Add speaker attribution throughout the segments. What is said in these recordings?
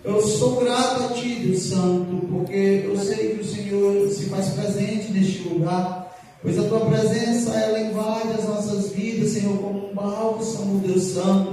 Speaker 1: Eu sou grato a Ti, Deus Santo, porque eu sei que o Senhor se faz presente neste lugar, pois a Tua presença, ela invade as nossas vidas, Senhor, como um bálsamo, Deus Santo,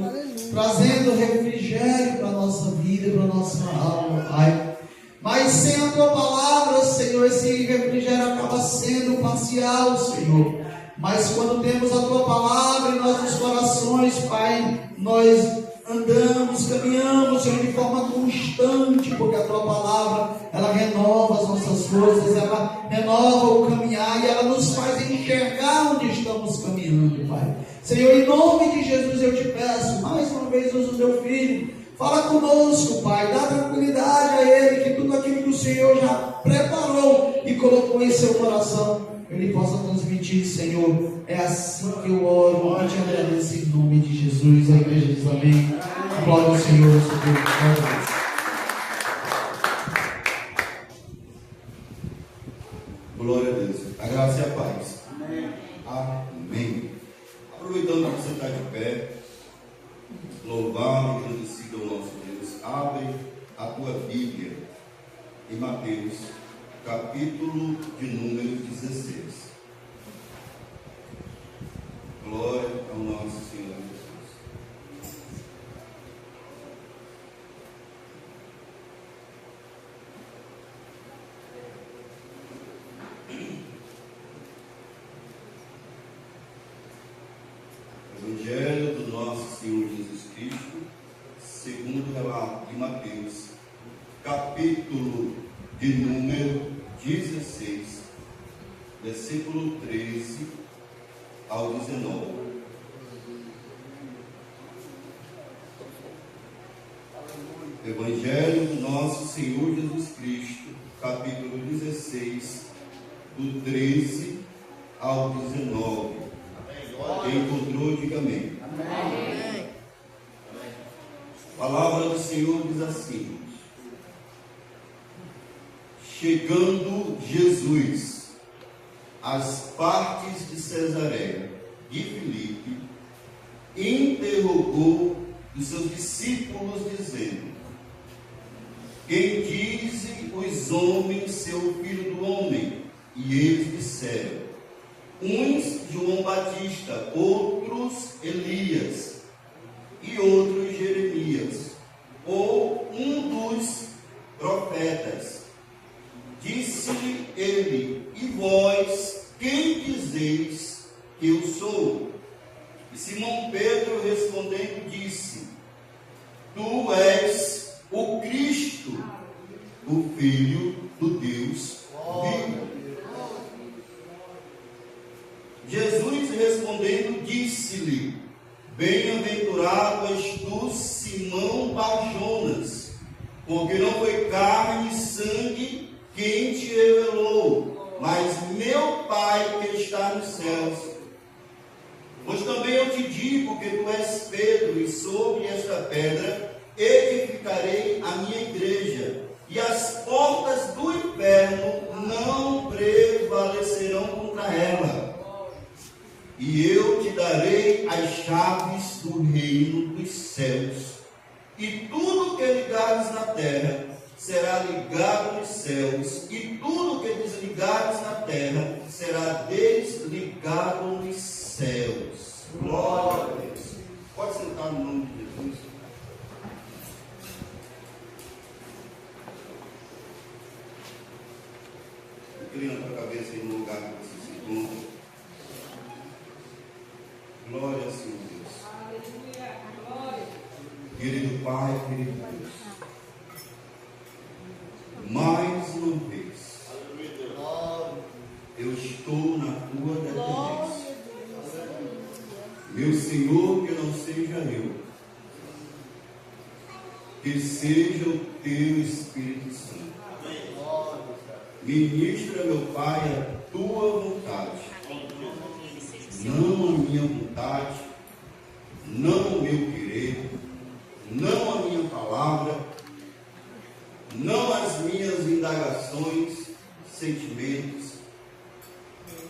Speaker 1: trazendo refrigério para a nossa vida, para a nossa alma, Pai. Mas sem a Tua palavra, Senhor, esse refrigério acaba sendo parcial, Senhor. Mas quando temos a Tua palavra em nossos corações, Pai, nós andamos, caminhamos, Senhor, de forma constante, porque a Tua palavra, ela renova as nossas forças, ela renova o caminhar e ela nos faz enxergar onde estamos caminhando, Pai. Senhor, em nome de Jesus eu te peço, mais uma vez usa o Teu Filho, fala conosco, Pai, dá tranquilidade a Ele, que tudo aquilo que o Senhor já preparou e colocou em seu coração, Ele possa transmitir, Senhor. É assim que eu oro e te agradeço em nome de Jesus. A igreja diz amém. Glória ao Senhor, eu sou Deus.
Speaker 2: Glória a Deus. A graça e a paz. Amém. Amém. Aproveitando que você está de pé, louvado e agradecido ao nosso Deus, abre a tua Bíblia em Mateus, capítulo de número 16. Glória ao nosso Senhor Jesus. Evangelho do nosso Senhor Jesus Cristo, segundo o relato de Mateus, capítulo de número 16, versículo 13 ao 19. Evangelho do nosso Senhor Jesus Cristo, capítulo 16, do 13 ao 19. Quem encontrou, diga amém. Amém. A palavra do Senhor diz assim: chegando Jesus às partes de Cesareia de Filipe, interrogou os seus discípulos, dizendo: quem dizem os homens ser o Filho do Homem? E eles disseram: uns João Batista, outros Elias, e outros Jeremias, ou um dos profetas. Disse-lhe ele: e vós, quem dizeis que eu sou? E Simão Pedro respondendo disse: tu és o Cristo, o Filho do Deus vivo. Jesus respondendo disse-lhe: bem-aventurado és tu, Simão Bar-Jonas, porque não foi carne e sangue quem te revelou, mas meu Pai que está nos céus. Pois também eu te digo que tu és Pedro, e sobre esta pedra edificarei a minha igreja, e as portas do inferno não prevalecerão contra ela. E eu te darei as chaves do reino dos céus, e tudo que ligares na terra será ligado nos céus, e tudo que desligares na terra será desligado nos céus. Glória a Deus. Pode sentar no nome de Jesus. Inclina a tua cabeça aí no lugar que você se encontra. Glória ao Senhor Deus. Aleluia. Glória. Querido Pai, querido Deus, mais uma vez, eu estou na tua dependência. Meu Senhor, que não seja eu, que seja o teu Espírito Santo. Ministra, meu Pai, a tua vontade, não a minha vontade, não o meu querer, não a minha palavra, não as minhas indagações, sentimentos,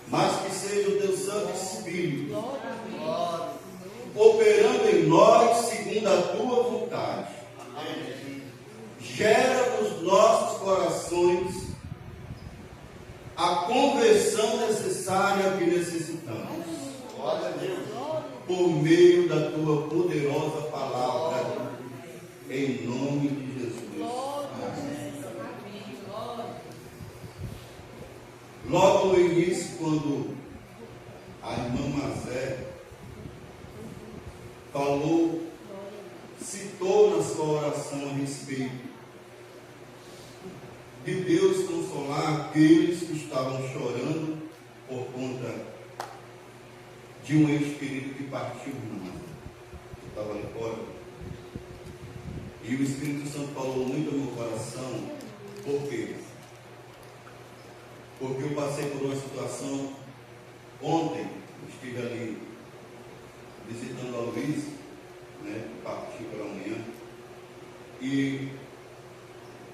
Speaker 2: mas que seja o teu Santo Espírito operando em nós segundo a tua vontade, gera nos nossos corações a conversão necessária que necessitamos. Glória a Deus. Por meio da tua poderosa palavra, em nome de Jesus. Amém. Logo no início, quando a irmã Mazé falou, citou na sua oração a respeito de Deus consolar aqueles que estavam chorando por conta de um ente querido que partiu, que estava ali fora. E o Espírito Santo falou muito no meu coração. Por quê? Porque eu passei por uma situação ontem, estive ali visitando a Luiz, né, que partiu pela manhã, e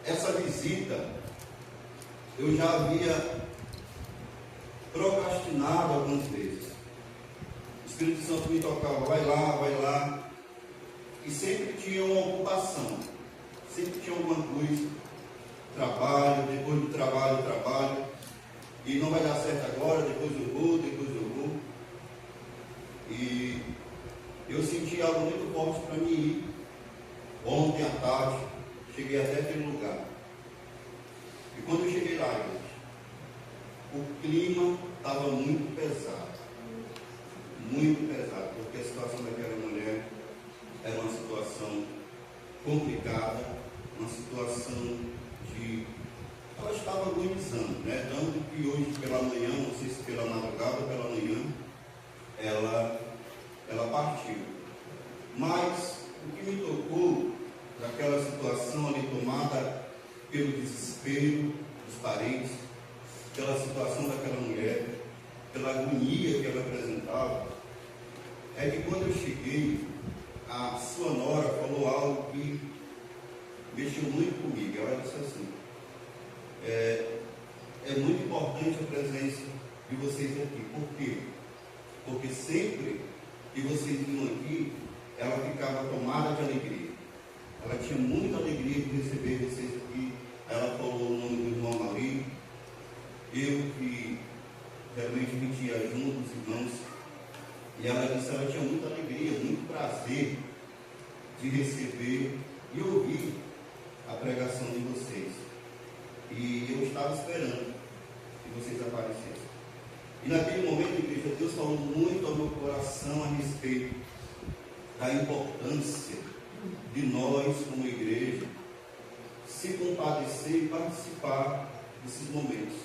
Speaker 2: essa visita eu já havia procrastinado algumas vezes. O Espírito Santo me tocava, vai lá, e sempre tinha uma ocupação, sempre tinha alguma coisa, trabalho, depois do trabalho, e não vai dar certo agora, depois eu vou. E eu senti algo muito forte para mim ir. Ontem à tarde, cheguei até aquele lugar. E quando eu cheguei lá, o clima estava muito pesado, porque a situação daquela mulher era uma situação complicada, uma situação de... Ela estava agonizando, né? Tanto que hoje pela manhã, não sei se pela madrugada ou pela manhã, ela partiu. Mas o que me tocou daquela situação ali tomada pelo desespero dos parentes, pela situação daquela mulher, pela agonia que ela apresentava, é que quando eu cheguei, a sua nora falou algo que mexeu muito comigo. Ela disse assim: é muito importante a presença de vocês aqui. Por quê? Porque sempre que vocês vinham aqui, ela ficava tomada de alegria. Ela tinha muita alegria de receber vocês aqui. Ela falou o nome do irmão Mauri, eu que realmente vendia junto os irmãos, e ela disse que ela tinha muita alegria, muito prazer de receber e ouvir a pregação de vocês. E eu estava esperando que vocês aparecessem. E naquele momento, igreja, Deus falou muito ao meu coração a respeito da importância de nós, como igreja, se compadecer e participar desses momentos.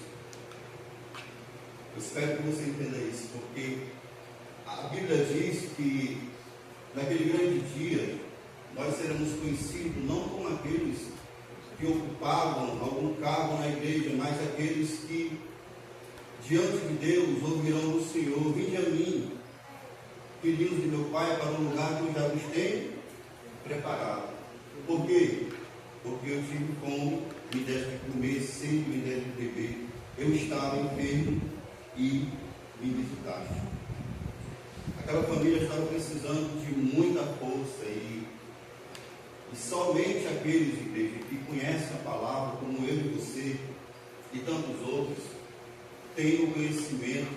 Speaker 2: Eu espero que você entenda isso, porque a Bíblia diz que naquele grande dia nós seremos conhecidos não como aqueles que ocupavam algum cargo na igreja, mas aqueles que diante de Deus ouvirão do Senhor: vinde a mim, filhinhos de meu Pai, para um lugar que eu já vos tenho preparado. Por quê? Porque eu tive fome, me deste de comer, sede, me deste de beber, eu estava enfermo e me visitaste. Aquela família estava precisando de muita força, e somente aqueles, igreja, que conhecem a palavra, como eu e você e tantos outros, têm o conhecimento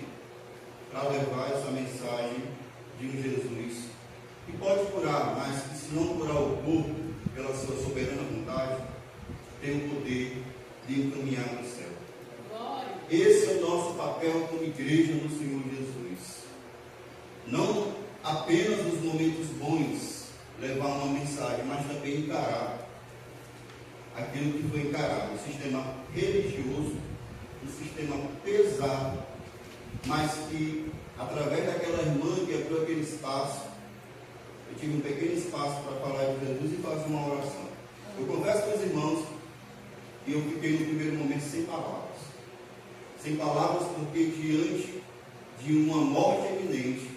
Speaker 2: para levar essa mensagem de um Jesus que pode curar, mas que, se não curar o corpo pela sua soberana vontade, tem o poder de encaminhar para o céu. Esse é o nosso papel como igreja do Senhor Jesus. Não apenas nos momentos bons levar uma mensagem, mas também encarar aquilo que foi encarado, um sistema religioso, um sistema pesado, mas que, através daquela irmã que abriu aquele espaço, eu tive um pequeno espaço para falar de Jesus e fazer uma oração. Eu converso com os irmãos e eu fiquei no primeiro momento sem palavras. Sem palavras, porque diante de uma morte eminente,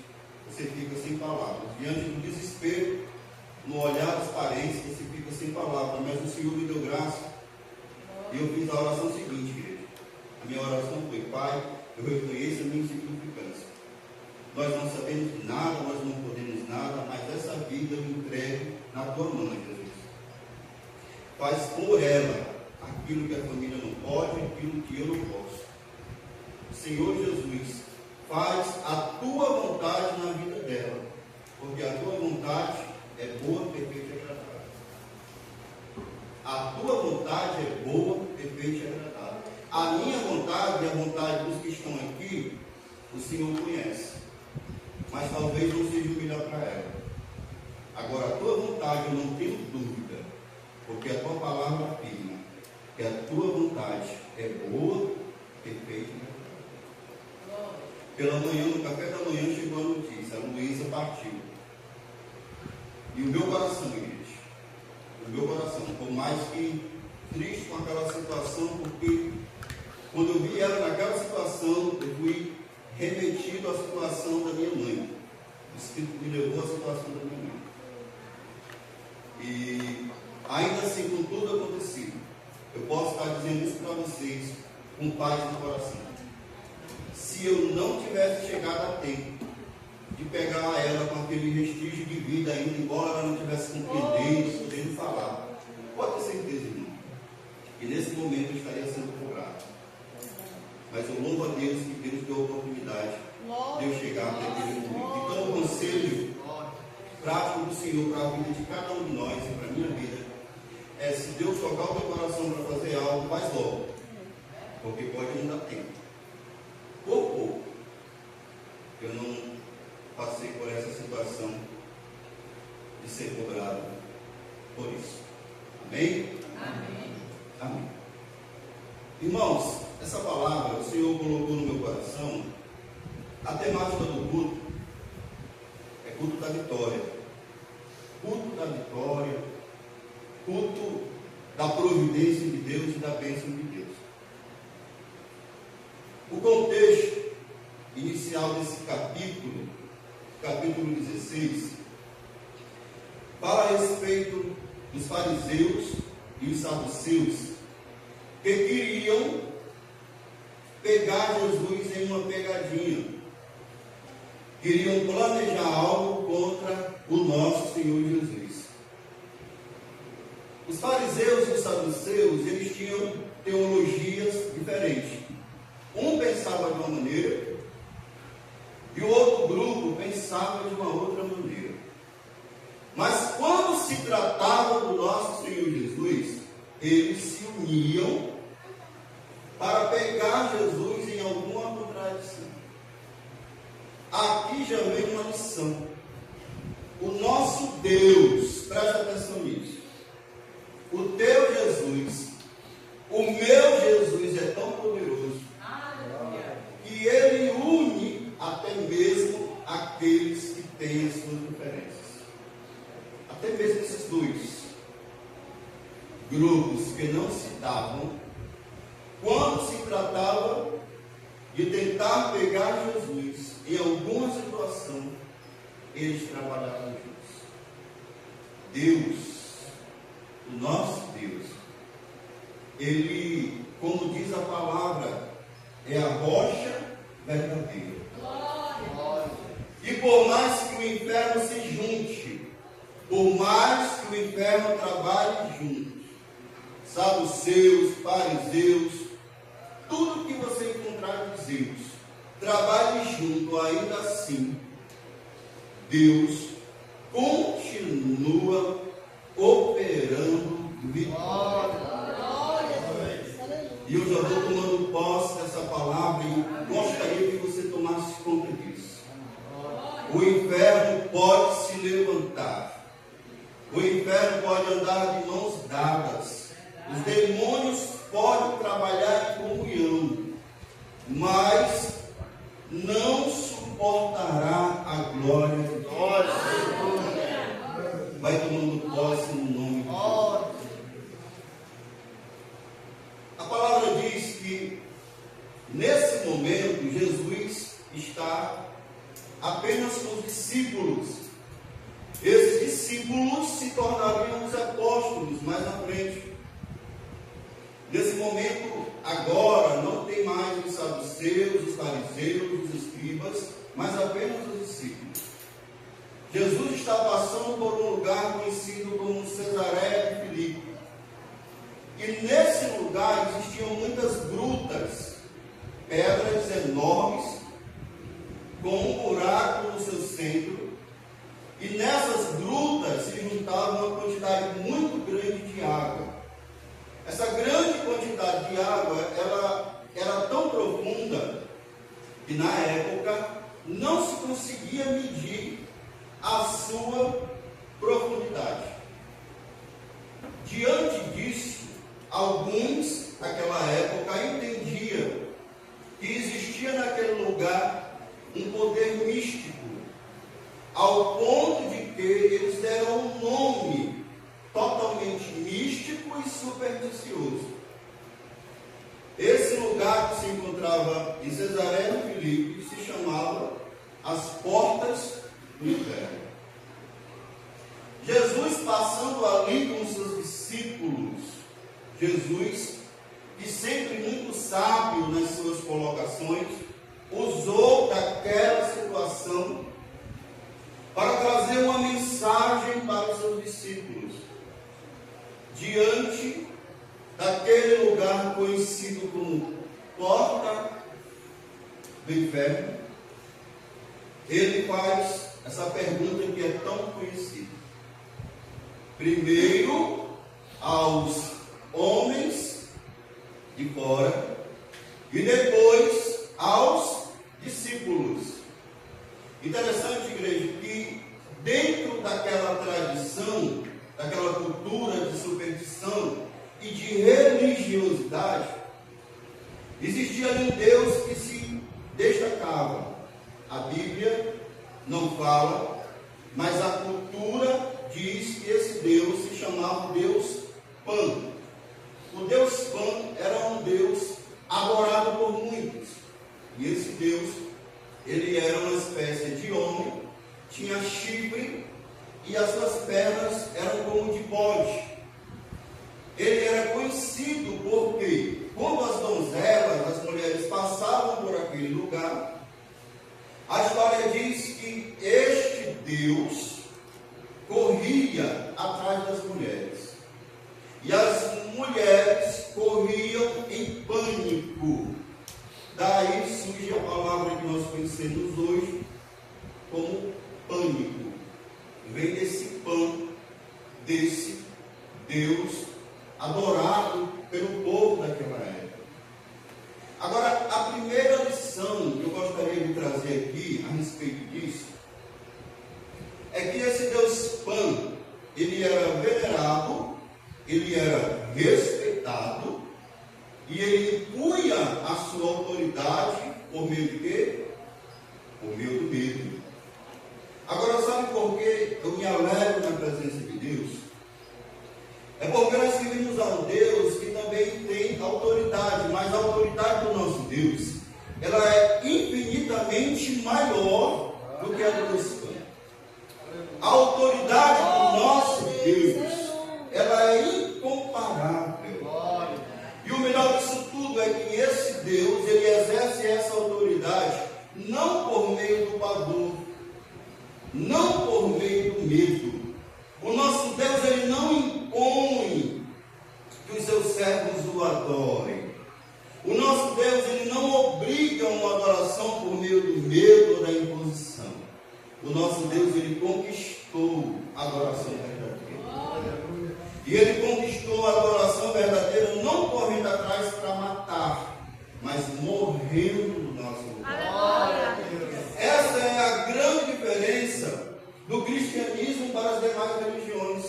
Speaker 2: você fica sem palavras. Diante do desespero, no olhar dos parentes, você fica sem palavras. Mas o Senhor me deu graça e eu fiz a oração seguinte, igreja. A minha oração foi: Pai, eu reconheço a minha insignificância. Nós não sabemos de nada, nós não podemos nada, mas essa vida eu entrego na tua mão, Jesus. faz por ela aquilo que a família não pode, aquilo que eu não posso. Senhor Jesus, faz a tua vontade na vida dela, porque a tua vontade é boa, perfeita e agradável. A tua vontade é boa, perfeita e agradável. A minha vontade e a vontade dos que estão aqui, o Senhor conhece, mas talvez não seja o melhor para ela. Agora, a tua vontade, eu não tenho dúvida, porque a tua palavra afirma que a tua vontade é boa, perfeita e agradável. Pela manhã, no café da manhã, chegou a notícia: a Luísa partiu. E o meu coração, igreja, o meu coração, por mais que triste com aquela situação, porque quando eu vi ela naquela situação, eu fui remetido à situação da minha mãe. O Espírito me levou à situação da minha mãe. E ainda assim, com tudo acontecido, eu posso estar dizendo isso para vocês com paz no coração. Se eu não tivesse chegado a tempo de pegar ela com aquele vestígio de vida ainda, embora ela não estivesse compreendendo, podendo falar, pode ter certeza, irmão, que nesse momento eu estaria sendo cobrado. Mas eu louvo a Deus que Deus deu a oportunidade de eu chegar até aquele momento. Então, o conselho prático do Senhor para a vida de cada um de nós e para a minha vida é: se Deus tocar o teu coração para fazer algo, faz logo, porque pode não dar tempo. Por pouco, eu não passei por essa situação de ser cobrado por isso. Amém?
Speaker 3: Amém.
Speaker 2: Amém. Irmãos, essa palavra o Senhor colocou no meu coração. A temática do culto é culto da vitória. Culto da vitória, culto da providência de Deus e da bênção de Deus. O contexto inicial desse capítulo, capítulo 16, fala a respeito dos fariseus e os saduceus, que queriam pegar Jesus em uma pegadinha. Queriam planejar algo contra o nosso Senhor Jesus. Os fariseus e os saduceus, eles tinham teologias diferentes. Um pensava de uma maneira e o outro grupo pensava de uma outra maneira. Mas quando se tratava do nosso Senhor Jesus, eles se uniam para pegar Jesus em alguma contradição. Aqui já vem uma lição. O nosso Deus, presta atenção nisso, o teu Jesus, o meu Jesus é tão poderoso que ele une até mesmo aqueles que têm as suas diferenças. Até mesmo esses dois grupos que não se davam, quando se tratava de tentar pegar Jesus em alguma situação, eles trabalhavam juntos. Deus, o nosso Deus, ele, como diz a palavra, é a rocha verdadeira. E por mais que o inferno se junte, por mais que o inferno trabalhe junto, saduceus, fariseus, tudo que você encontrar de Deus, trabalhe junto, ainda assim, Deus continua operando vitória. E eu já estou tomando posse dessa palavra e gostaria que você tomasse conta disso. O inferno pode se levantar. O inferno pode andar de mãos dadas. Os demônios podem trabalhar em comunhão, mas não suportará a glória de Deus. Vai tomando posse no nome de Deus. A palavra diz que nesse momento Jesus está apenas com os discípulos. Esses discípulos se tornariam os apóstolos mais à frente. Nesse momento, agora, não tem mais os saduceus, os fariseus, os escribas, mas apenas os discípulos. Jesus está passando por um lugar conhecido como Cesareia de Filipe. que nesse lugar existiam muitas grutas, pedras enormes, com um buraco no seu centro, e nessas grutas se juntava uma quantidade muito grande de água. Essa grande quantidade de água, ela era tão profunda que na época não se conseguia medir a sua profundidade. Diante disso, alguns naquela época entendiam que existia naquele lugar um poder místico, ao ponto de que eles deram um nome totalmente místico e supersticioso. Esse lugar que se encontrava em Cesareia de Filipe se chamava as Portas do Inferno. Jesus, passando ali com seus discípulos, Jesus, que sempre muito sábio nas suas colocações, usou daquela situação para trazer uma mensagem para os seus discípulos. Diante daquele lugar conhecido como Porta do Inferno, ele faz essa pergunta que é tão conhecida. Primeiro aos homens de fora e depois aos discípulos. Interessante, igreja, que dentro daquela tradição, daquela cultura de superstição e de religiosidade, existia ali um Deus que se destacava. A Bíblia não fala, mas a cultura diz que esse Deus se chamava Deus Pan. O Deus Pan era um Deus adorado por muitos. E esse Deus, ele era uma espécie de homem, tinha chifre e as suas pernas eram como de bode. Ele era conhecido porque, quando as donzelas, as mulheres passavam por aquele lugar, a história diz que este Deus corria atrás das mulheres. E as mulheres corriam em pânico. Daí surge a palavra que nós conhecemos hoje como pânico. Vem desse pan, desse Deus adorado pelo povo daquela época. Agora, a primeira lição que eu gostaria de trazer aqui a respeito disso é que esse Deus Pan, ele era venerado, ele era respeitado e ele impunha a sua autoridade por meio de quê? Por meio do medo. Agora, sabe por que eu me alegro na presença de Deus? É porque nós servimos a um Deus que também tem autoridade, mas a autoridade do nosso Deus, ela é infinitamente maior do que a do Deus Pan. A autoridade do nosso Deus, ela é incomparável. E o melhor disso tudo é que esse Deus, ele exerce essa autoridade não por meio do pavor, não por meio do medo. O nosso Deus, ele não impõe que os seus servos o adorem. O nosso Deus, ele não obriga uma adoração por meio do medo ou da imposição. O nosso Deus, ele conquistou a adoração verdadeira. E ele conquistou a adoração verdadeira não correndo atrás para matar, mas morrendo no nosso lugar. Essa é a grande diferença do cristianismo para as demais religiões.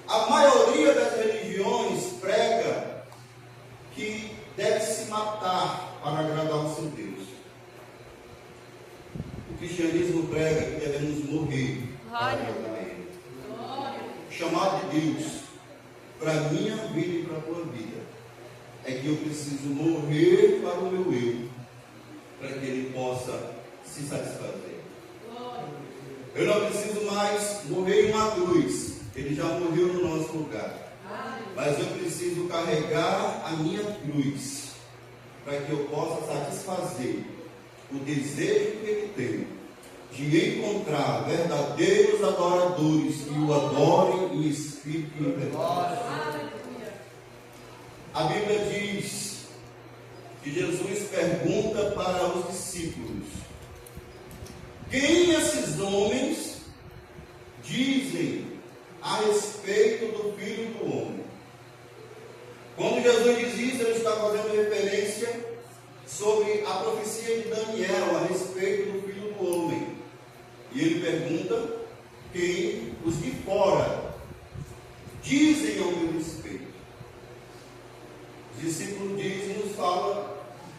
Speaker 2: A maioria das religiões prega que deve se matar para agradar o seu Deus. O cristianismo prega que devemos morrer para agradar a Ele. O chamado de Deus para a minha vida e para a tua vida é que eu preciso morrer para o meu eu, para que Ele possa se satisfazer. Eu não preciso mais morrer em uma cruz, Ele já morreu no nosso lugar. Mas eu preciso carregar a minha cruz para que eu possa satisfazer o desejo que Ele tem de encontrar verdadeiros adoradores que o adorem em espírito e em verdade. a Bíblia diz que Jesus pergunta para os discípulos: quem esses homens dizem a respeito do Filho do Homem? Quando Jesus diz isso, ele está fazendo referência sobre a profecia de Daniel a respeito do Filho do Homem. E ele pergunta quem os de fora dizem ao meu respeito. Os discípulos dizem, nos falam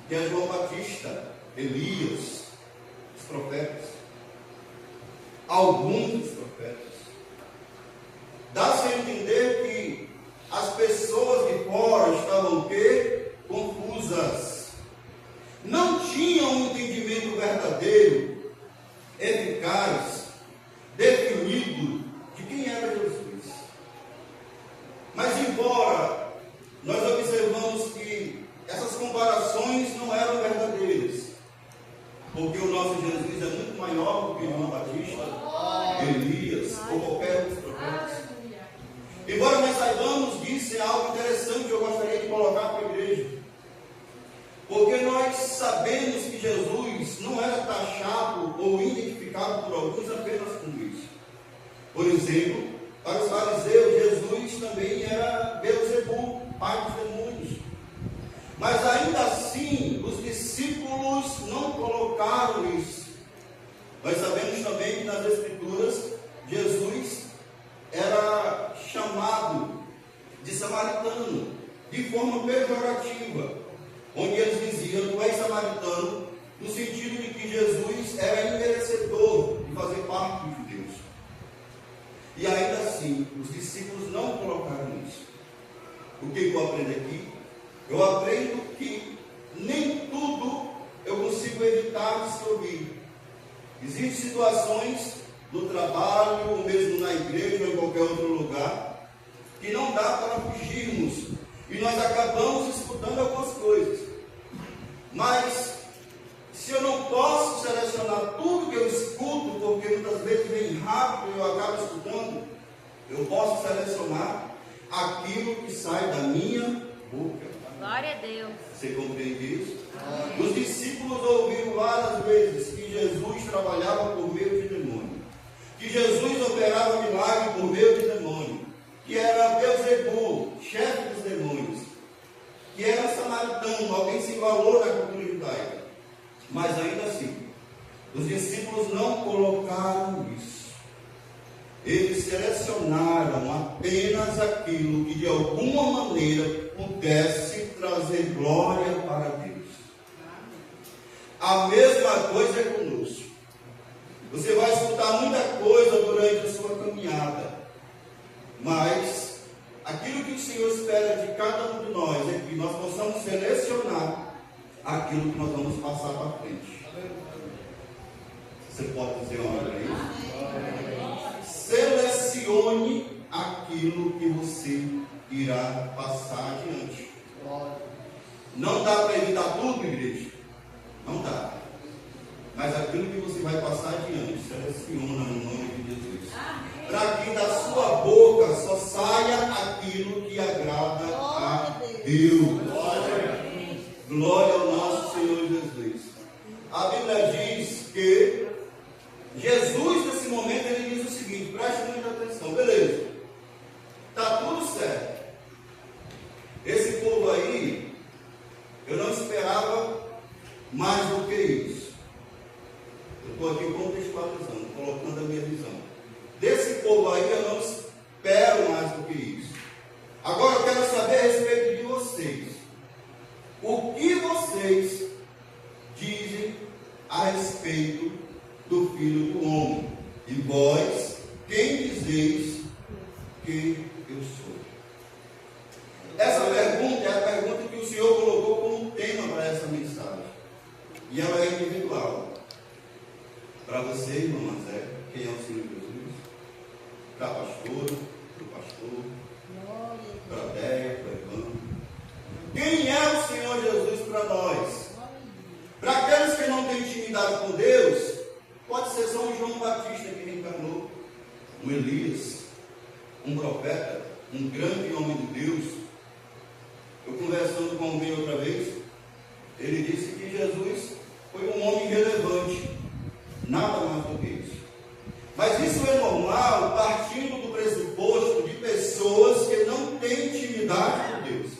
Speaker 2: que é João Batista, Elias, os profetas, alguns dos profetas. Dá-se a entender que as pessoas de fora estavam o quê? Confusas. Não tinham um entendimento verdadeiro, eficaz, definido de quem era Jesus. Mas embora nós observamos que essas comparações não eram verdadeiras, porque o nosso Jesus é muito maior do que João Batista, Elias ou qualquer um dos profetas. Embora nós saibamos disso, é algo interessante que eu gostaria de colocar para a igreja. Porque nós sabemos que Jesus não era taxado ou identificado por alguns apenas com isso. Por exemplo, para os fariseus, Jesus também era Beelzebul, pai dos demônios. Mas ainda assim, os discípulos não colocaram isso. Nós sabemos também que nas Escrituras, Jesus era chamado de samaritano, de forma pejorativa, onde eles diziam: tu és samaritano, no sentido de que Jesus era imerecedor de fazer parte dos judeus. E ainda assim, os discípulos não colocaram isso. O que eu aprendo aqui? Eu aprendo que nem tudo eu consigo evitar de se ouvir. Existem situações no trabalho, ou mesmo na igreja, ou em qualquer outro lugar, que não dá para fugirmos, e nós acabamos escutando algumas coisas. Mas, se eu não posso selecionar tudo que eu escuto, porque muitas vezes vem rápido e eu acabo escutando, eu posso selecionar aquilo que sai da minha boca.
Speaker 3: Glória a Deus.
Speaker 2: Você compreende isso? Os discípulos ouviram várias vezes que Jesus trabalhava por meio de demônio, que Jesus operava milagre por meio de demônio, que era Beelzebul, chefe dos demônios, que era samaritano, alguém sem valor na cultura judaica. Mas ainda assim, os discípulos não colocaram isso. Eles selecionaram apenas aquilo que de alguma maneira pudesse trazer glória para Deus. A mesma coisa é conosco. Você vai escutar muita coisa durante a sua caminhada, mas aquilo que o Senhor espera de cada um de nós é que nós possamos selecionar aquilo que nós vamos passar para frente. Você pode dizer uma para isso? Selecione aquilo que você irá passar adiante. Não dá para evitar tudo, igreja. Não dá. Mas aquilo que você vai passar adiante, seleciona no nome de Jesus. Para que da sua boca só saia aquilo que agrada a Deus. Glória ao nosso Senhor Jesus. A Bíblia diz que Jesus, nesse momento, ele diz o seguinte: preste muita atenção, beleza, está tudo certo. Esse povo aí, eu não esperava mais do que isso. Eu estou aqui contextualizando, colocando a minha visão. Desse povo aí, eu não espero mais do que isso. Agora eu quero saber a respeito de vocês. O que vocês dizem a respeito do Filho do Homem? E vós, quem dizeis que eu sou? Essa pergunta é a pergunta que o Senhor colocou como tema para essa mensagem. E ela é individual. Para você, irmã Zé, quem é o Senhor Jesus? Para a pastora, para o pastor, para a Déia, para a irmã. Quem é o Senhor Jesus para nós? Para aqueles que não têm intimidade com Deus, pode ser só um João Batista que reencarnou, um Elias, um profeta, um grande homem de Deus. Eu João veio outra vez, ele disse que Jesus foi um homem irrelevante, nada mais do que isso. Mas isso é normal, partindo do pressuposto de pessoas que não têm intimidade com Deus.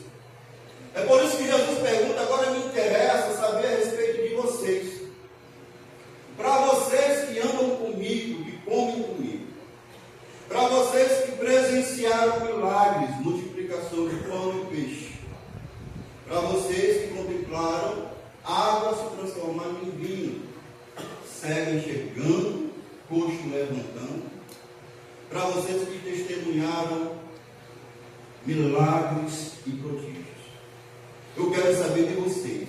Speaker 2: É por isso que Jesus pergunta: agora me interessa saber a respeito de vocês. Para vocês que andam comigo, que comem comigo, para vocês que presenciaram milagres, multiplicação de pão e peixe, para vocês que contemplaram água se transformando em vinho, cego enxergando, coxo levantando, para vocês que testemunharam milagres e prodígios. Eu quero saber de vocês,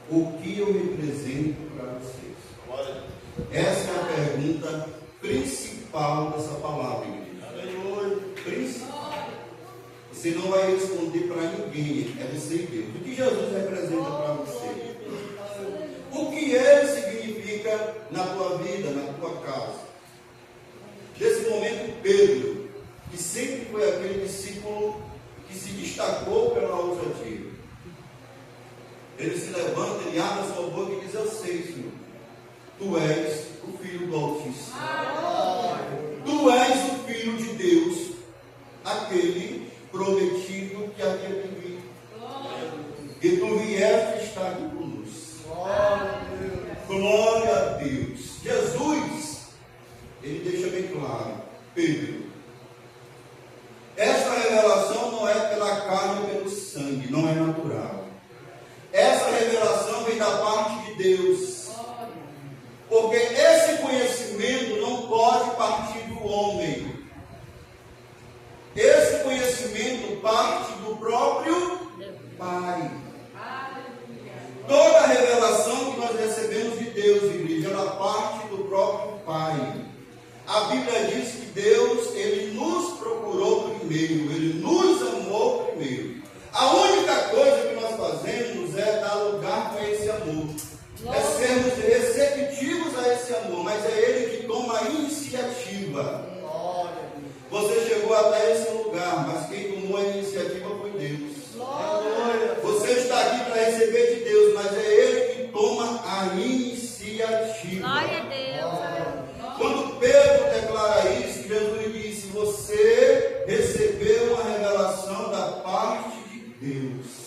Speaker 2: o que eu represento para vocês? Essa é a pergunta principal dessa palavra, igreja. Principal. Você não vai responder para ninguém, é você e Deus. O que Jesus representa para você? O que ele significa na tua vida, na tua casa? Nesse momento, Pedro, que sempre foi aquele discípulo que se destacou pela ousadia, ele se levanta, ele abre a sua boca e diz: eu sei, Senhor, tu és o Filho do Altíssimo. Tu és o Filho de Deus, aquele prometido que havia de vir. E tu vieste estar aqui conosco. Glória a Deus. Jesus, ele deixa bem claro: Pedro, esta revelação não é pela carne ou pelo sangue, não é natural. Essa revelação vem da parte de Deus. Porque esse conhecimento não pode partir do homem. Esse conhecimento parte do próprio Pai. Toda a revelação que nós recebemos de Deus, igreja, ela parte do próprio Pai. A Bíblia diz que Deus, ele nos procurou primeiro, ele nos amou primeiro. A única coisa que nós fazemos é dar lugar para esse amor. É sermos receptivos a esse amor, mas é ele que toma a iniciativa. Você chegou até esse lugar, mas quem tomou a iniciativa foi Deus. Você está aqui para receber de Deus, mas é ele que toma a iniciativa.
Speaker 3: Glória a Deus.
Speaker 2: Quando Pedro declara isso, Jesus disse: você recebeu uma revelação da parte de Deus.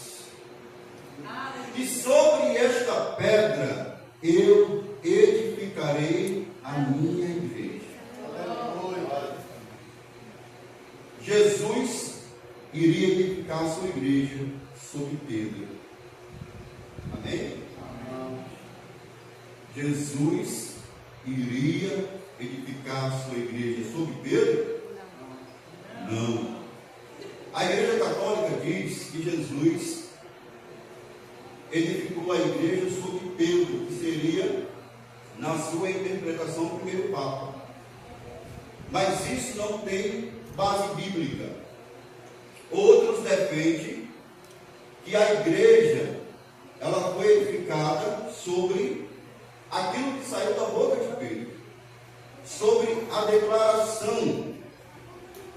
Speaker 2: E sobre esta pedra eu edificarei a minha igreja. Jesus iria edificar a sua igreja sobre Pedro. Amém? Jesus iria edificar a sua igreja sobre Pedro? Não. A Igreja Católica diz que Jesus edificou a igreja sobre Pedro, que seria, na sua interpretação, o primeiro Papa. Mas isso não tem base bíblica. Outros defendem que a igreja, ela foi edificada sobre aquilo que saiu da boca de Pedro, sobre a declaração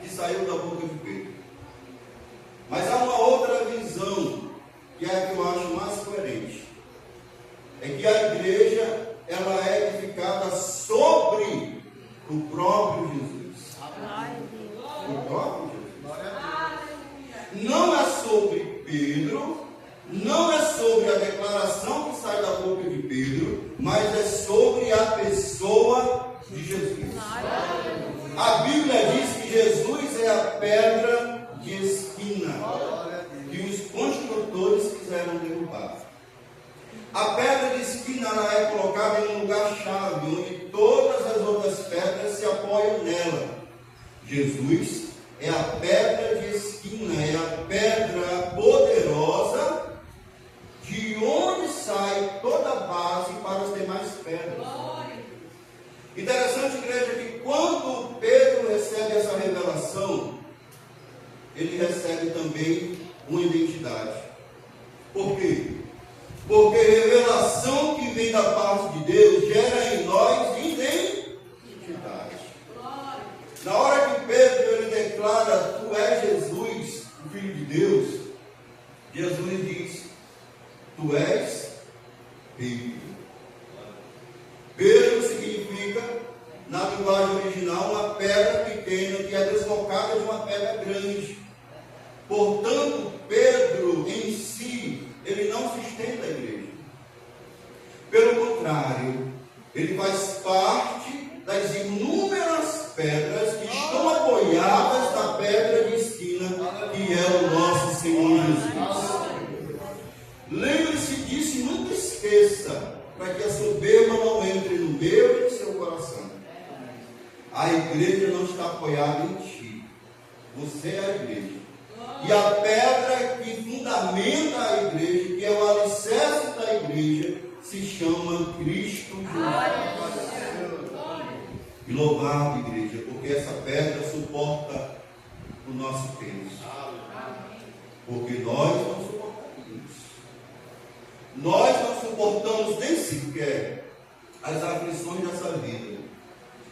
Speaker 2: que saiu da boca de Pedro. Mas há uma outra visão, que é a que eu acho mais coerente, é que a igreja, ela é edificada sobre o próprio Jesus. O próprio Jesus. Não é sobre Pedro, não é sobre a declaração que sai da boca de Pedro, mas é sobre a pessoa de Jesus. A Bíblia diz que Jesus é a pedra de esquina que os construtores quiseram derrubar. A pedra de esquina, ela é colocada em um lugar-chave, onde todas as outras pedras se apoiam nela. Jesus é a pedra de esquina, é a pedra poderosa, de onde sai toda a base para as demais pedras. Interessante, igreja, que quando Pedro recebe essa revelação, ele recebe também uma identidade. Por quê? Porque revelação que vem da parte de Deus gera em nós identidade. Na hora que Pedro ele declara: tu és Jesus, o Filho de Deus, Jesus diz que é o nosso Senhor Jesus. Lembre-se disso e nunca esqueça, para que a soberba não entre no meu e no seu coração. A igreja não está apoiada em ti. Você é a igreja. E a pedra que fundamenta a igreja, que é o alicerce da igreja, se chama Cristo Jesus. E louvado, igreja, porque essa pedra suporta o nosso peso. Porque nós não suportaríamos. Nós não suportamos nem sequer as aflições dessa vida.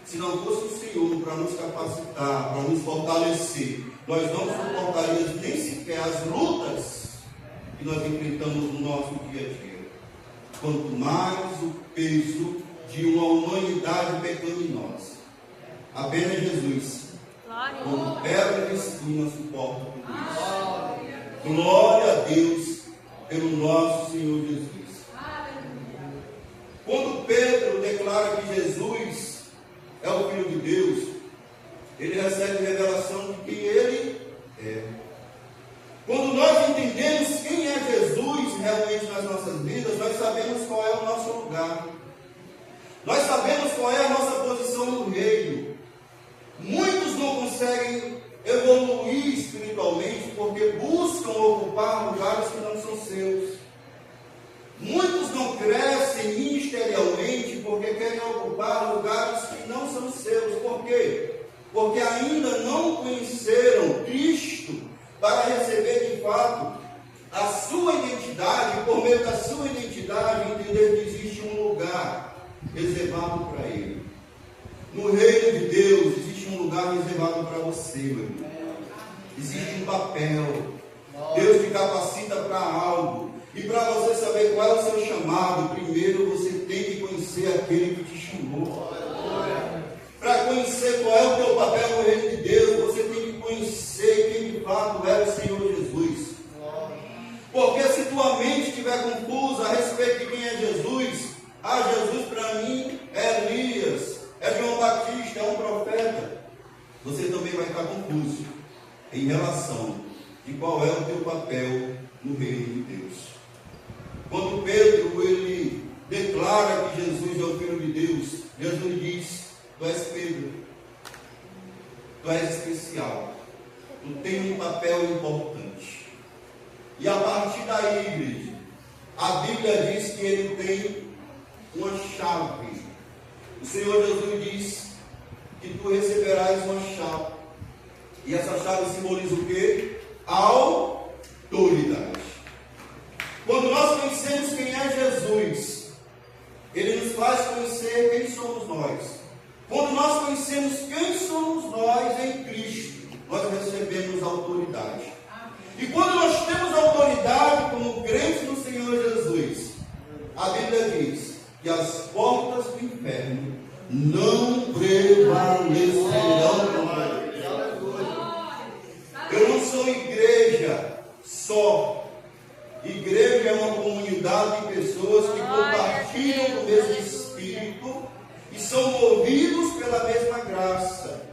Speaker 2: Se não fosse o Senhor para nos capacitar, para nos fortalecer, nós não suportaríamos nem sequer as lutas que nós enfrentamos no nosso dia a dia. Quanto mais o peso de uma humanidade pecaminosa. Apenas Jesus, como pedra de esquina, suporta tudo isso. Glória a Deus pelo nosso Senhor Jesus. Quando Pedro declara que Jesus é o Filho de Deus, ele recebe revelação de quem ele é. Quando nós entendemos quem é Jesus realmente nas nossas vidas, nós sabemos qual é o nosso lugar. Nós sabemos qual é a nossa posição no reino. Muitos não conseguem evoluir espiritualmente porque buscam ocupar lugares que não são seus. Muitos não crescem ministerialmente porque querem ocupar lugares que não são seus. Por quê? Porque ainda não conheceram Cristo para receber de fato a sua identidade, por meio da sua identidade, entender que existe um lugar reservado para Ele. No reino de Deus existe um lugar reservado para você, meu irmão. Existe um papel. Deus te capacita para algo. E para você saber qual é o seu chamado, primeiro você tem que conhecer aquele que te chamou. Para conhecer qual é o teu papel no reino de Deus, você tem que conhecer quem de fato é o Senhor Jesus. Porque se tua mente estiver confusa a respeito de quem é Jesus, Jesus para mim é Elias, é João Batista, é um profeta, você também vai estar confuso em relação de qual é o teu papel no reino de Deus. Quando Pedro ele declara que Jesus é o Filho de Deus, Jesus diz: tu és Pedro, tu és especial, tu tens um papel importante. E a partir daí, igreja, a Bíblia diz que ele tem uma chave. O Senhor Jesus diz que tu receberás uma chave. E essa chave simboliza o quê? Autoridade. Quando nós conhecemos quem é Jesus, Ele nos faz conhecer quem somos nós. Quando nós conhecemos quem somos nós em Cristo, nós recebemos autoridade. E quando nós temos autoridade como crentes no Senhor Jesus, a Bíblia diz que as portas do inferno não prevalecerão contra nós. Eu não sou igreja só. Igreja é uma comunidade de pessoas que compartilham do mesmo Espírito e são movidos pela mesma graça.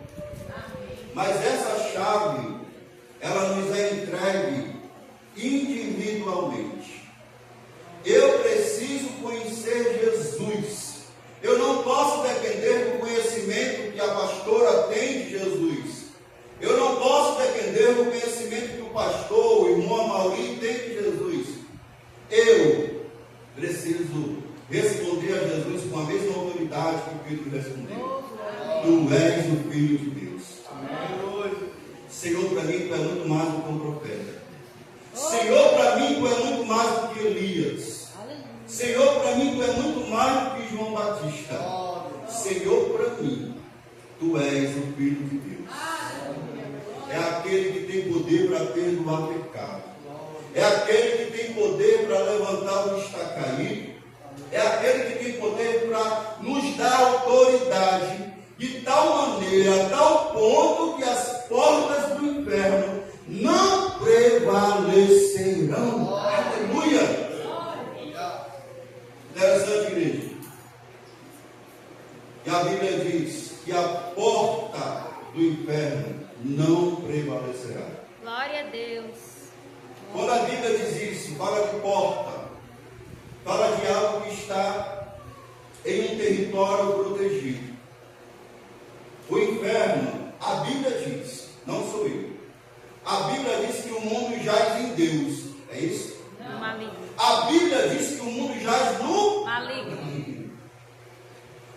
Speaker 2: Mas essa chave, ela nos é entregue individualmente. Eu preciso conhecer Jesus. Eu não posso depender do conhecimento que a pastora tem de Jesus. Eu não posso depender do conhecimento que o pastor, o irmão Amaury tem de Jesus. Eu preciso responder a Jesus com a mesma autoridade que Pedro respondeu. Tu és o Filho de Deus. Senhor, para mim tu é muito mais do que um profeta. Senhor, para mim tu é muito mais do que Elias. Senhor, para mim tu é muito mais do que João Batista. Senhor, para mim tu és o Filho de Deus. É aquele que tem poder para perdoar pecado. É aquele que tem poder para levantar o que está caído. É aquele que tem poder para nos dar autoridade de tal maneira, a tal ponto que as portas do inferno não prevalecerão. Aleluia! Interessante, igreja. E a Bíblia diz que a porta do inferno não prevalecerá.
Speaker 3: Glória a Deus.
Speaker 2: Quando a Bíblia diz isso, fala de porta, fala de algo que está em um território protegido. O inferno, a Bíblia diz, não sou eu. A Bíblia diz que o mundo jaz em Deus. É isso?
Speaker 3: No maligno.
Speaker 2: A Bíblia diz que o mundo jaz no
Speaker 3: Maligno.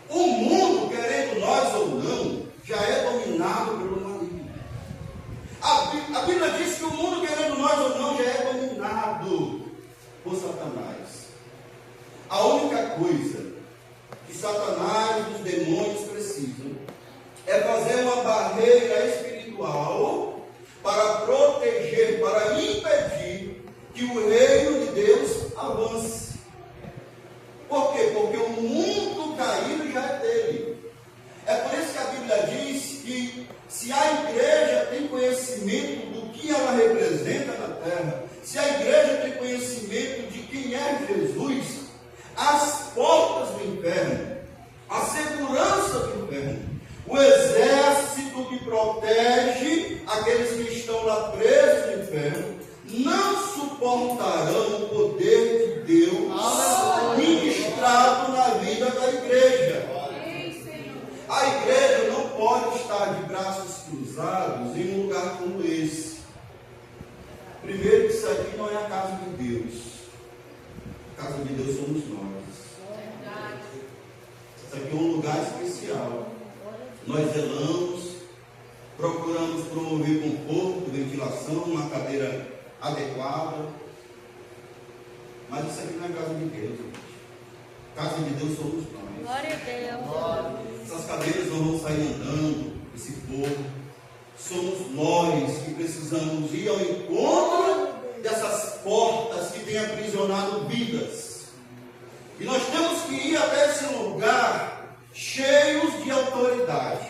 Speaker 2: O mundo, querendo nós ou não, já é dominado pelo maligno. A Bíblia diz que o mundo, querendo nós ou não, já é dominado por Satanás. A única coisa que Satanás e os demônios precisam é fazer uma barreira espiritual para proteger, para impedir que o reino de Deus avance. Por quê? Porque o mundo caído já é dele. É por isso que a Bíblia diz que se a igreja tem conhecimento do que ela representa na terra, se a igreja tem conhecimento de quem é Jesus, as portas do inferno, a segurança do inferno, o exército que protege aqueles que estão lá presos no inferno, não suportarão o poder de Deus ministrado na vida da igreja. A igreja não pode estar de braços cruzados em um lugar como esse. Primeiro, que isso aqui não é a casa de Deus. A casa de Deus somos nós. Isso aqui é um lugar especial. Nós zelamos, procuramos promover conforto, ventilação, uma cadeira adequada. Mas isso aqui não é a casa de Deus, gente. A casa de Deus somos nós.
Speaker 3: Glória a Deus.
Speaker 2: Essas cadeiras não vão sair andando, esse povo. Somos nós que precisamos ir ao encontro dessas portas que têm aprisionado vidas. E nós temos que ir até esse lugar cheios de autoridade.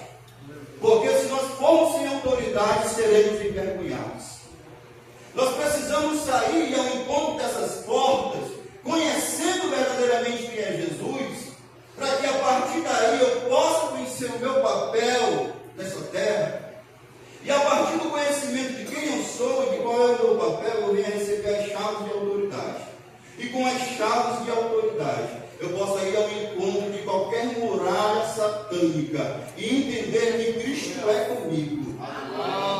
Speaker 2: Porque se nós formos sem autoridade, seremos envergonhados. Nós precisamos sair ao encontro dessas portas, conhecendo verdadeiramente quem é Jesus, para que a partir daí eu possa conhecer o meu papel nessa terra. E a partir do conhecimento de quem eu sou e de qual é o meu papel, eu venho a receber as chaves de autoridade. E com as chaves de autoridade, eu possa ir ao encontro de qualquer muralha satânica e entender que Cristo é comigo.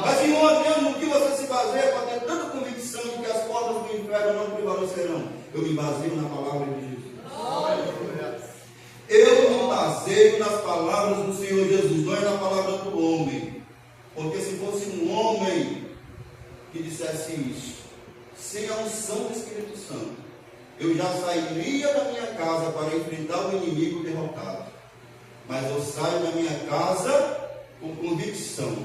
Speaker 2: Mas, irmão Deus, no que você se baseia para ter tanta convicção de que as portas do inferno não prevalecerão? Eu me baseio na palavra de Jesus. Eu me baseio nas palavras do Senhor Jesus, não é na palavra do homem. Porque se fosse um homem que dissesse isso, sem a unção do Espírito Santo, eu já sairia da minha casa para enfrentar o inimigo derrotado. Mas eu saio da minha casa com convicção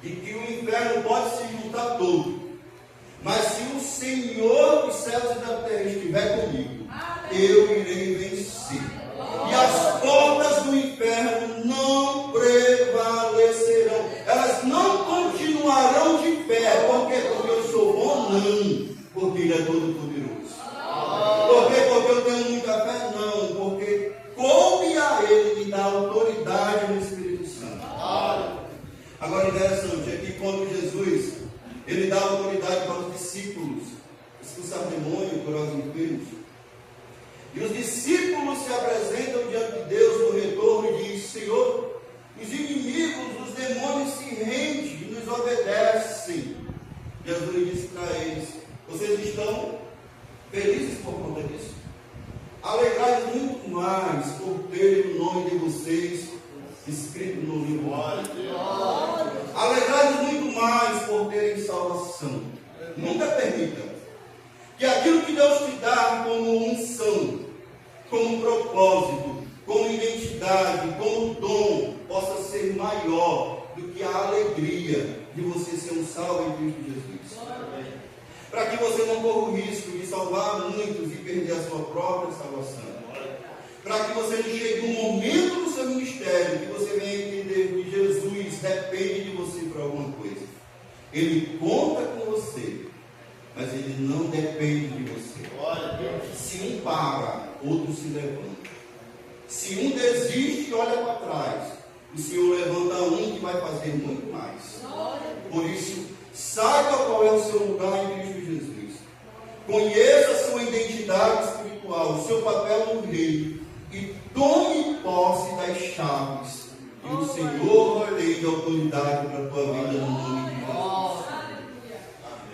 Speaker 2: de que o inferno pode se juntar todo. Mas se o Senhor dos céus e da terra estiver comigo, eu irei vencer. E as portas do inferno não prevalecerão. Elas não continuarão de pé. Por quê? Porque eu sou bom? Não. Porque Ele é todo poderoso. Por quê? Porque eu tenho muita fé? Não. Porque coube a Ele me dar autoridade no Espírito Santo. Agora, interessante é que quando Jesus, Ele dá autoridade para os discípulos expulsar demônio, curar os enfermos, e os discípulos se apresentam diante de Deus no retorno e dizem: Senhor, os inimigos, os demônios se rendem e nos obedecem. Jesus disse para eles: vocês estão felizes por conta disso? Alegrai-vos muito mais por terem o nome de vocês escrito no livro. Alegrai-vos muito mais por terem salvação. Nunca permita que aquilo que Deus te dá como unção, como propósito, como identidade, como dom, possa ser maior do que a alegria de você ser um salvo em Cristo Jesus. Para que você não corra o risco de salvar muitos e perder a sua própria salvação. Para que você não chegue um momento no seu ministério que você venha entender que Jesus depende de você para alguma coisa. Ele conta com você, mas Ele não depende de você. Se um para, outro se levanta. Se um desiste e olha para trás, o Senhor levanta um que vai fazer muito mais. Por isso, Saiba qual é o seu lugar em Cristo Jesus. Conheça a sua identidade espiritual, o seu papel no reino e tome posse das chaves que o Senhor vai de autoridade para a tua vida no nome de Jesus.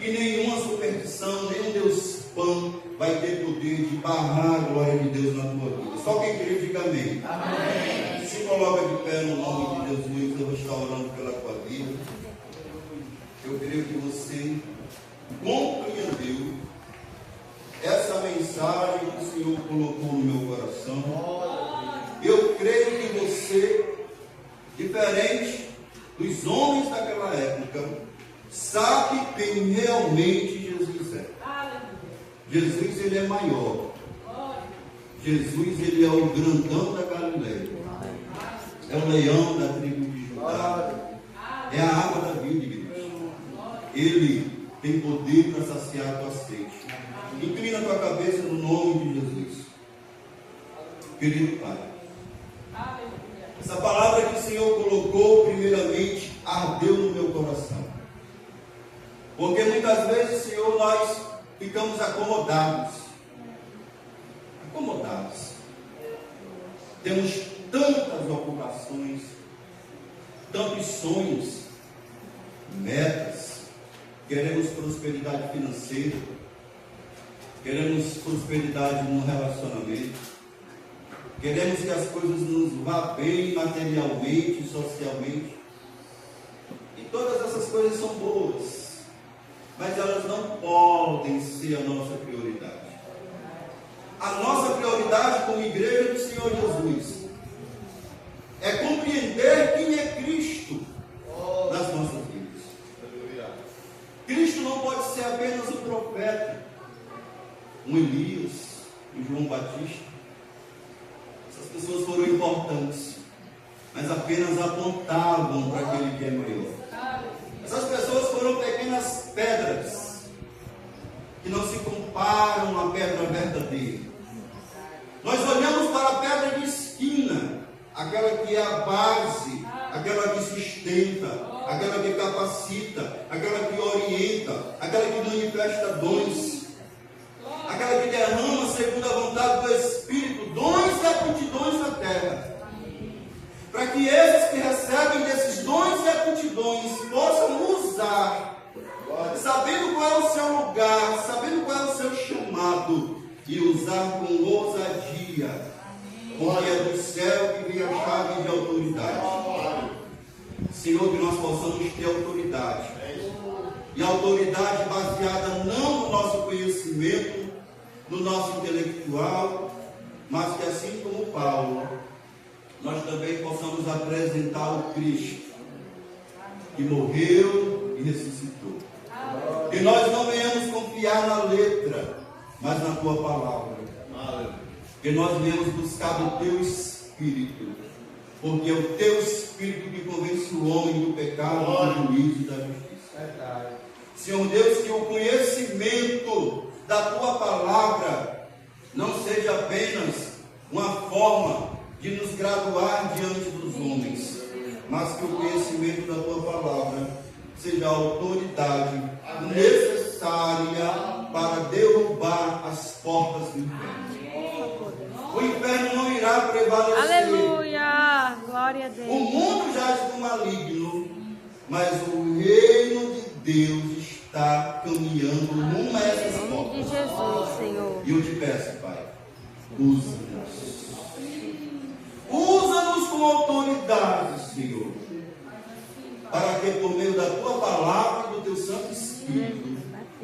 Speaker 2: E nenhuma superstição, nenhum Deus pão vai ter poder de barrar a glória de Deus na tua vida. Só quem crê, diga amém. Amém. Se coloca de pé no nome de Jesus, eu vou estar orando pela tua vida. Eu creio que você compreendeu essa mensagem que o Senhor colocou no meu coração. Eu creio que você, diferente dos homens daquela época, sabe quem realmente Jesus é. Jesus, ele é maior. Jesus, ele é o grandão da Galileia. É o leão da tribo de Judá. É a água da vida, igreja. Ele tem poder para saciar a tua sede. Inclina a tua cabeça no nome de Jesus. Querido Pai, essa palavra que o Senhor colocou, primeiramente, ardeu no meu coração. Porque muitas vezes, Senhor, nós ficamos acomodados. Temos tantas ocupações, tantos sonhos, metas. Queremos prosperidade financeira. Queremos prosperidade no relacionamento. Queremos que as coisas nos vá bem materialmente, socialmente. E todas essas coisas são boas, mas elas não podem ser a nossa prioridade. A nossa prioridade como igreja do Senhor Jesus é compreender quem é Cristo nas nossas vidas. Cristo não pode ser apenas um profeta, um Elias, um João Batista. Essas pessoas foram importantes, mas apenas apontavam para aquele que é maior. Essas pessoas foram pequenas pedras que não se comparam à pedra verdadeira. Nós olhamos para a pedra de esquina, aquela que é a base, aquela que sustenta, aquela que capacita, aquela que orienta, aquela que manifesta dons, aquela que derrama segundo a vontade do Espírito, dons e aptidões na terra. Para que esses que recebem desses dons e aptidões possam usar, sabendo qual é o seu lugar, sabendo qual é o seu chamado, e usar com ousadia, porque é do céu que vem a chave de autoridade. Senhor, que nós possamos ter autoridade, e autoridade baseada não no nosso conhecimento, no nosso intelectual, mas que assim como Paulo, nós também possamos apresentar o Cristo, que morreu e ressuscitou. Que nós não venhamos confiar na letra, mas na tua palavra. Que nós venhamos buscar do teu Espírito, porque é o teu Espírito que convence o homem do pecado, do juízo e da justiça. Senhor Deus, que o conhecimento da tua palavra não seja apenas uma forma de nos graduar diante dos homens, mas que o conhecimento da tua palavra seja a autoridade necessária para derrubar as portas do inferno. O inferno não irá prevalecer.
Speaker 3: Aleluia! Glória a Deus.
Speaker 2: O mundo jaz do maligno, mas o reino de Deus está caminhando rumo a essas
Speaker 3: Em nome de
Speaker 2: portas.
Speaker 3: Jesus, Senhor.
Speaker 2: E eu te peço, Pai, usa-nos. Usa-nos com autoridade, Senhor, para que por meio da tua palavra e do teu Santo Espírito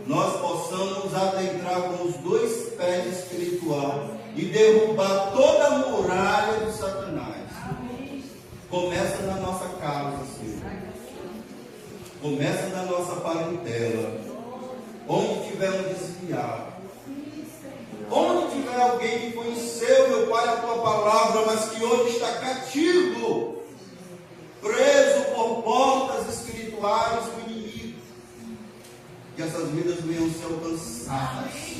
Speaker 2: nós possamos adentrar com os dois pés espiritual e derrubar toda a muralha de Satanás. Começa na nossa casa, Senhor. Começa na nossa parentela. Onde tiver um desviado, onde tiver alguém que conheceu, meu Pai, a tua palavra, mas que hoje está cativo, preso por portas espirituais do inimigo, que essas vidas venham ser alcançadas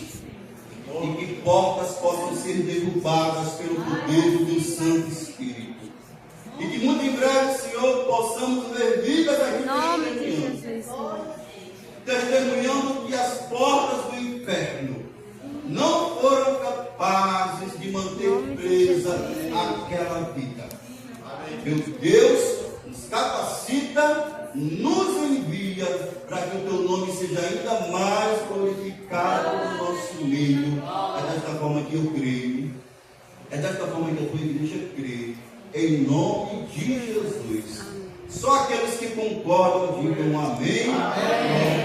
Speaker 2: e que portas possam ser derrubadas pelo poder do teu Santo Espírito. E que muito em breve, Senhor, possamos ver vidas aqui
Speaker 3: Em nome de
Speaker 2: neste ano.
Speaker 3: Jesus, Senhor.
Speaker 2: testemunhando que as portas do inferno não foram capazes de manter presa aquela vida. Meu Deus nos capacita, nos envia para que o teu nome seja ainda mais glorificado no nosso meio. É desta forma que eu creio, é desta forma que a tua igreja crê, em nome de Jesus. Só aqueles que concordam digam amém. Amém.